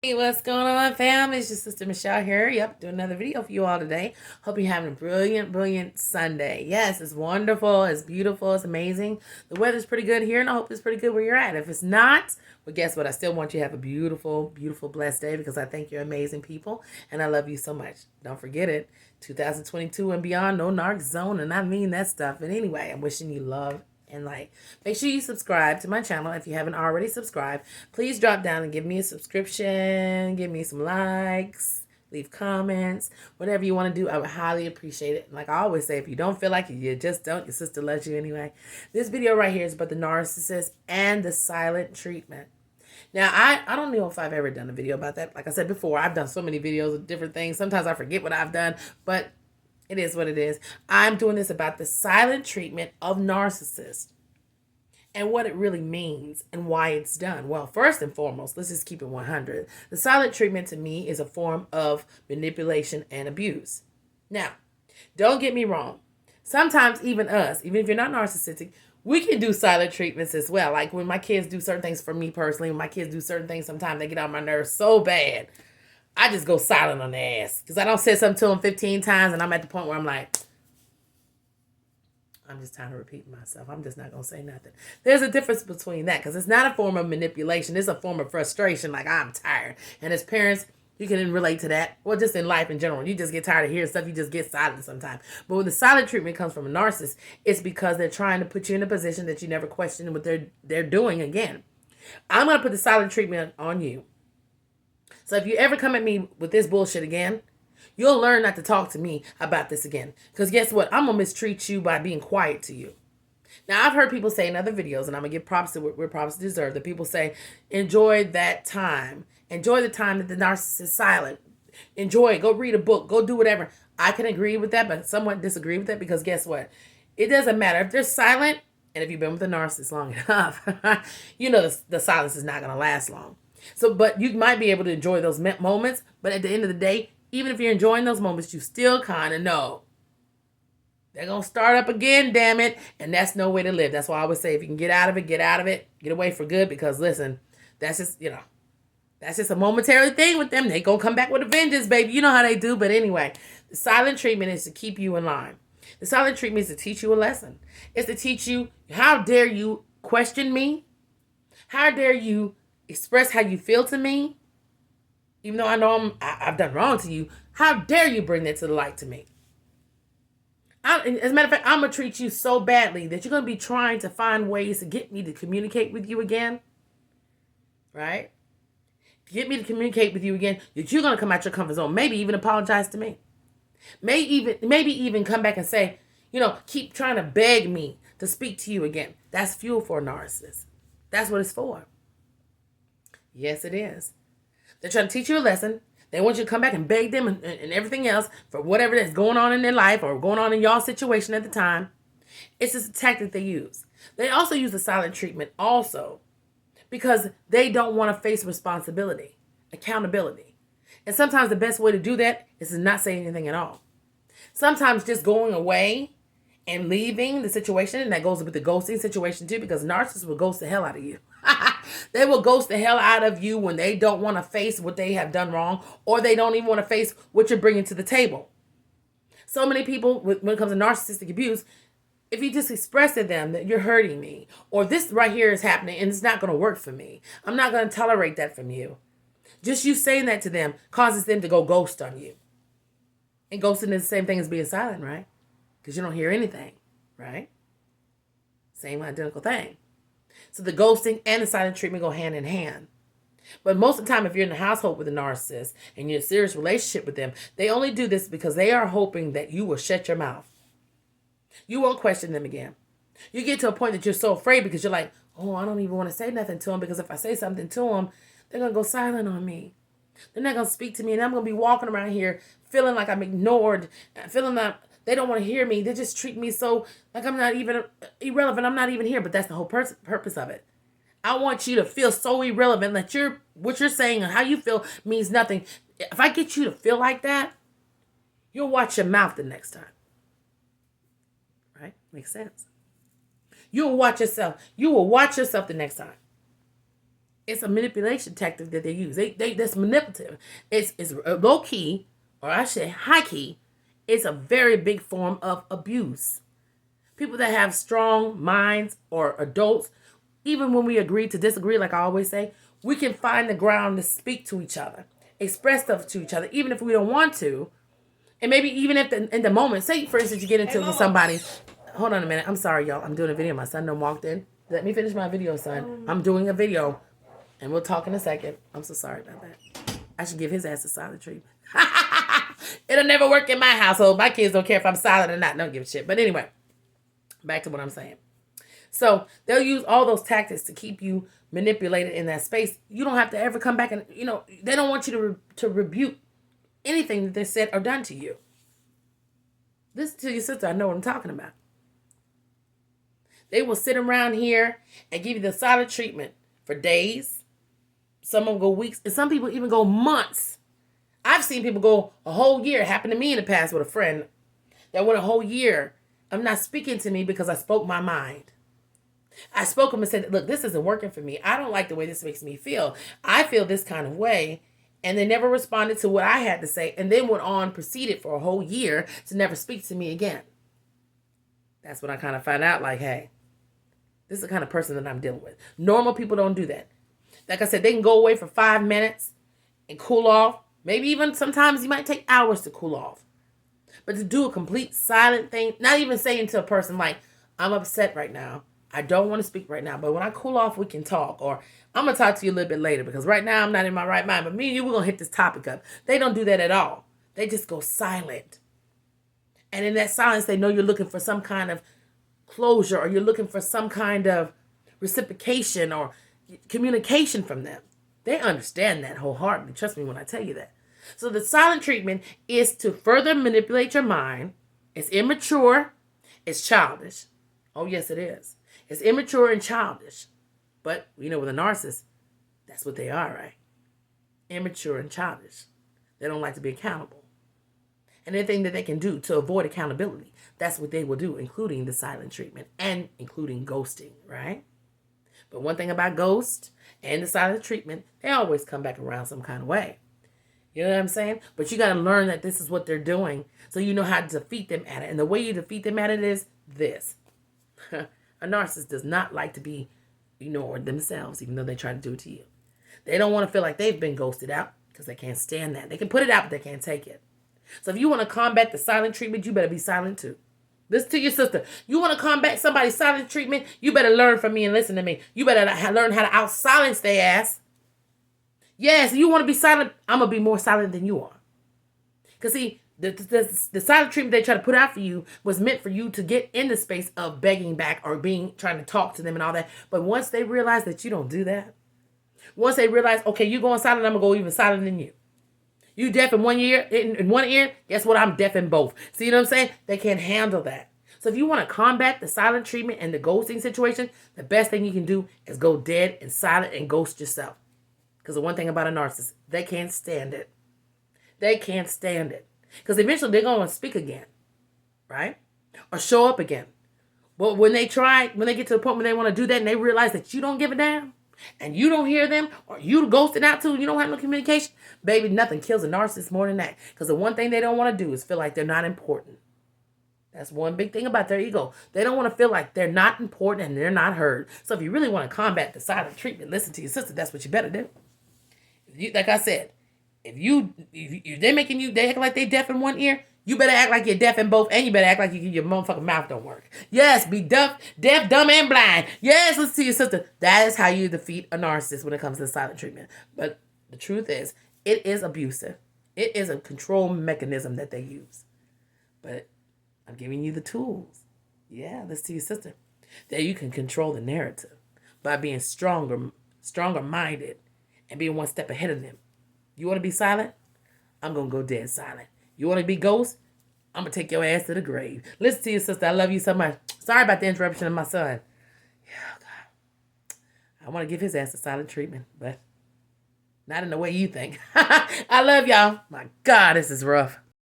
Hey, what's going on, fam? It's your sister Michelle here. Yep, doing another video for you all today. Hope you're having a brilliant Sunday. Yes, it's wonderful, it's beautiful, it's amazing. The weather's pretty good here, and I hope it's pretty good where you're at. If it's not, well, guess what? I still want you to have a beautiful, blessed day because I think you're amazing people, and I love you so much. Don't forget it. 2022 and beyond, no narc zone, and I mean that stuff. And anyway, I'm wishing you love and light. Make sure you subscribe to my channel if you haven't already subscribed. Please drop down and give me a subscription, give me some likes, leave comments, whatever you want to do. I would highly appreciate it. Like I always say, if you don't feel like it, you just don't. Your sister loves you anyway. This video right here is about the narcissist and the silent treatment. Now, I don't know if I've ever done a video about that. Like I said before, I've done so many videos of different things. Sometimes I forget what I've done, but it is what it is. I'm doing this about the silent treatment of narcissists and what it really means and why it's done. Well, first and foremost, let's just keep it 100. The silent treatment to me is a form of manipulation and abuse. Now, don't get me wrong. Sometimes even us, even if you're not narcissistic, we can do silent treatments as well. Like when my kids do certain things for me personally, when my kids do certain things, sometimes they get on my nerves so bad. I just go silent on their ass. Because I don't say something to them 15 times and I'm at the point where I'm like, I'm just tired of repeating myself. I'm just not going to say nothing. There's a difference between that because it's not a form of manipulation. It's a form of frustration. Like, I'm tired. And as parents, you can relate to that. Or just in life in general. You just get tired of hearing stuff. You just get silent sometimes. But when the silent treatment comes from a narcissist, it's because they're trying to put you in a position that you never question what they're doing again. I'm going to put the silent treatment on you. So if you ever come at me with this bullshit again, you'll learn not to talk to me about this again. Because guess what? I'm going to mistreat you by being quiet to you. Now, I've heard people say in other videos, and I'm going to give props to where props deserve, that people say, enjoy that time. Enjoy the time that the narcissist is silent. Enjoy it. Go read a book. Go do whatever. I can agree with that, but somewhat disagree with that because guess what? It doesn't matter. If they're silent, and if you've been with a narcissist long enough, you know the silence is not going to last long. So, but you might be able to enjoy those moments. But at the end of the day, even if you're enjoying those moments, you still kind of know they're going to start up again, damn it. And that's no way to live. That's why I always say, if you can get out of it, get out of it. Get away for good. Because listen, that's just, that's just a momentary thing with them. They going to come back with a vengeance, baby. You know how they do. But anyway, the silent treatment is to keep you in line. The silent treatment is to teach you a lesson. It's to teach you, how dare you question me? How dare you express how you feel to me, even though I know I've done wrong to you. How dare you bring that to the light to me? As a matter of fact, I'm going to treat you so badly that you're going to be trying to find ways to get me to communicate with you again. Right? To get me to communicate with you again, that you're going to come out your comfort zone. Maybe even apologize to me. Maybe even come back and say, keep trying to beg me to speak to you again. That's fuel for a narcissist. That's what it's for. Yes, it is. They're trying to teach you a lesson. They want you to come back and beg them and everything else for whatever that's going on in their life or going on in y'all situation at the time. It's just a tactic they use. They also use the silent treatment also because they don't want to face responsibility, accountability. And sometimes the best way to do that is to not say anything at all. Sometimes just going away and leaving the situation, and that goes with the ghosting situation too, because narcissists will ghost the hell out of you. They will ghost the hell out of you when they don't want to face what they have done wrong, or they don't even want to face what you're bringing to the table. So many people, when it comes to narcissistic abuse, if you just express to them that you're hurting me, or this right here is happening and it's not going to work for me, I'm not going to tolerate that from you. Just you saying that to them causes them to go ghost on you. And ghosting is the same thing as being silent, right? Because you don't hear anything, right? Same identical thing. So the ghosting and the silent treatment go hand in hand. But most of the time, if you're in a household with a narcissist and you're in a serious relationship with them, they only do this because they are hoping that you will shut your mouth. You won't question them again. You get to a point that you're so afraid because you're like, oh, I don't even want to say nothing to them because if I say something to them, they're going to go silent on me. They're not going to speak to me and I'm going to be walking around here feeling like I'm ignored, feeling that they don't want to hear me. They just treat me so like I'm not even irrelevant. I'm not even here. But that's the whole purpose of it. I want you to feel so irrelevant that what you're saying and how you feel means nothing. If I get you to feel like that, you'll watch your mouth the next time. Right? Makes sense. You will watch yourself the next time. It's a manipulation tactic that they use. That's manipulative. It's low key, or I should say high key. It's a very big form of abuse. People that have strong minds or adults, even when we agree to disagree, like I always say, we can find the ground to speak to each other, express stuff to each other, even if we don't want to. And maybe even if in the moment, say for instance, you get into it with somebody. Hold on a minute. I'm sorry, y'all. I'm doing a video. My son done walked in. Let me finish my video, son. I'm doing a video. And we'll talk in a second. I'm so sorry about that. I should give his ass a silent treatment. It'll never work in my household. My kids don't care if I'm silent or not. Don't give a shit. But anyway, back to what I'm saying. So they'll use all those tactics to keep you manipulated in that space. You don't have to ever come back and, they don't want you to rebuke anything that they said or done to you. Listen to your sister. I know what I'm talking about. They will sit around here and give you the silent treatment for days. Some of them go weeks, and some people even go months. I've seen people go a whole year. It happened to me in the past with a friend that went a whole year of not speaking to me because I spoke my mind. I spoke to him and said, look, this isn't working for me. I don't like the way this makes me feel. I feel this kind of way. And they never responded to what I had to say, and then went on, proceeded for a whole year to never speak to me again. That's when I kind of find out, like, hey, this is the kind of person that I'm dealing with. Normal people don't do that. Like I said, they can go away for 5 minutes and cool off. Maybe even sometimes you might take hours to cool off. But to do a complete silent thing, not even saying to a person like, I'm upset right now. I don't want to speak right now. But when I cool off, we can talk. Or I'm going to talk to you a little bit later because right now I'm not in my right mind. But me and you, we're going to hit this topic up. They don't do that at all. They just go silent. And in that silence, they know you're looking for some kind of closure, or you're looking for some kind of reciprocation or communication from them. They understand that wholeheartedly. Trust me when I tell you that. So the silent treatment is to further manipulate your mind. It's immature. It's childish. Oh, yes, it is. It's immature and childish. But, with a narcissist, that's what they are, right? Immature and childish. They don't like to be accountable. And anything that they can do to avoid accountability, that's what they will do, including the silent treatment and including ghosting, right? But one thing about ghost and the silent treatment, they always come back around some kind of way. You know what I'm saying? But you got to learn that this is what they're doing so you know how to defeat them at it. And the way you defeat them at it is this. A narcissist does not like to be ignored themselves, even though they try to do it to you. They don't want to feel like they've been ghosted out because they can't stand that. They can put it out, but they can't take it. So if you want to combat the silent treatment, you better be silent too. Listen to your sister. You want to combat somebody's silent treatment, you better learn from me and listen to me. You better learn how to out-silence their ass. Yes, you want to be silent, I'm going to be more silent than you are. Because see, the silent treatment they try to put out for you was meant for you to get in the space of begging back or trying to talk to them and all that. But once they realize that you don't do that, once they realize, okay, you're going silent, I'm going to go even silent than you. You deaf in one ear, in one ear, guess what? I'm deaf in both. See what I'm saying? They can't handle that. So if you want to combat the silent treatment and the ghosting situation, the best thing you can do is go dead and silent and ghost yourself. Because the one thing about a narcissist, they can't stand it. They can't stand it. Because eventually they're going to speak again, right? Or show up again. But when they get to the point where they want to do that and they realize that you don't give a damn, and you don't hear them, or you ghosted out too, you don't have no communication, baby, nothing kills a narcissist more than that. Because the one thing they don't want to do is feel like they're not important. That's one big thing about their ego. They don't want to feel like they're not important and they're not heard. So if you really want to combat the silent treatment, listen to your sister. That's what you better do. Like I said, if they're making you, they act like they deaf in one ear, you better act like you're deaf in both, and you better act like your motherfucking mouth don't work. Yes, be deaf, dumb, and blind. Yes, listen to your sister. That is how you defeat a narcissist when it comes to silent treatment. But the truth is, it is abusive. It is a control mechanism that they use. But I'm giving you the tools. Yeah, listen to your sister. That you can control the narrative by being stronger minded, and being one step ahead of them. You want to be silent? I'm going to go dead silent. You want to be ghost? I'm going to take your ass to the grave. Listen to your sister. I love you so much. Sorry about the interruption of my son. Yeah, God. I want to give his ass a silent treatment, but not in the way you think. I love y'all. My God, this is rough.